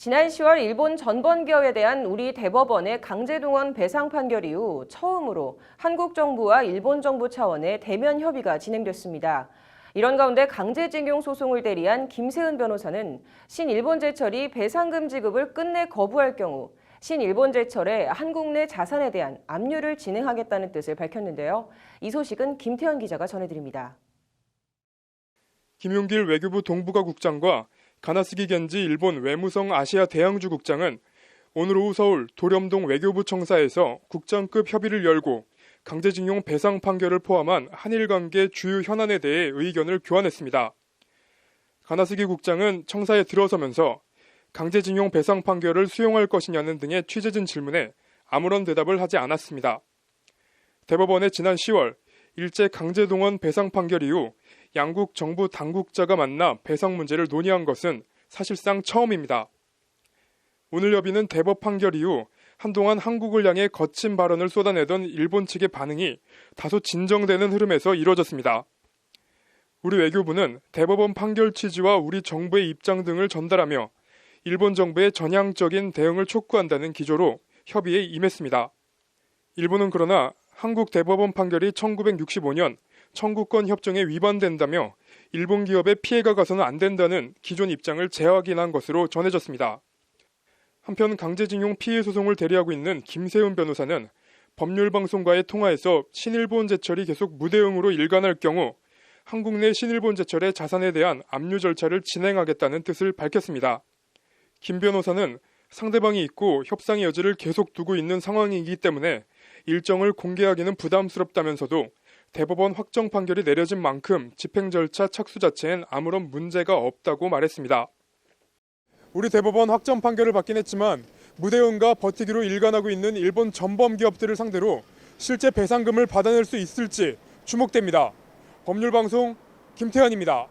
지난 10월 일본 전범기업에 대한 우리 대법원의 강제동원 배상 판결 이후 처음으로 한국 정부와 일본 정부 차원의 대면 협의가 진행됐습니다. 이런 가운데 강제징용 소송을 대리한 김세은 변호사는 신일본제철이 배상금 지급을 끝내 거부할 경우 신일본제철의 한국 내 자산에 대한 압류를 진행하겠다는 뜻을 밝혔는데요. 이 소식은 김태현 기자가 전해드립니다. 김용길 외교부 동북아 국장과 가나스기 겐지 일본 외무성 아시아 대양주 국장은 오늘 오후 서울 도렴동 외교부 청사에서 국장급 협의를 열고 강제징용 배상 판결을 포함한 한일 관계 주요 현안에 대해 의견을 교환했습니다. 가나스기 국장은 청사에 들어서면서 강제징용 배상 판결을 수용할 것이냐는 등의 취재진 질문에 아무런 대답을 하지 않았습니다. 대법원의 지난 10월 일제 강제동원 배상 판결 이후 양국 정부 당국자가 만나 배상 문제를 논의한 것은 사실상 처음입니다. 오늘 협의는 대법 판결 이후 한동안 한국을 향해 거친 발언을 쏟아내던 일본 측의 반응이 다소 진정되는 흐름에서 이루어졌습니다. 우리 외교부는 대법원 판결 취지와 우리 정부의 입장 등을 전달하며 일본 정부의 전향적인 대응을 촉구한다는 기조로 협의에 임했습니다. 일본은 그러나 한국 대법원 판결이 1965년 청구권 협정에 위반된다며 일본 기업에 피해가 가서는 안 된다는 기존 입장을 재확인한 것으로 전해졌습니다. 한편 강제징용 피해 소송을 대리하고 있는 김세은 변호사는 법률방송과의 통화에서 신일본제철이 계속 무대응으로 일관할 경우 한국 내 신일본제철의 자산에 대한 압류 절차를 진행하겠다는 뜻을 밝혔습니다. 김 변호사는 상대방이 있고 협상의 여지를 계속 두고 있는 상황이기 때문에 일정을 공개하기는 부담스럽다면서도 대법원 확정 판결이 내려진 만큼 집행 절차 착수 자체엔 아무런 문제가 없다고 말했습니다. 우리 대법원 확정 판결을 받긴 했지만 무대응과 버티기로 일관하고 있는 일본 전범 기업들을 상대로 실제 배상금을 받아낼 수 있을지 주목됩니다. 법률방송 김태현입니다.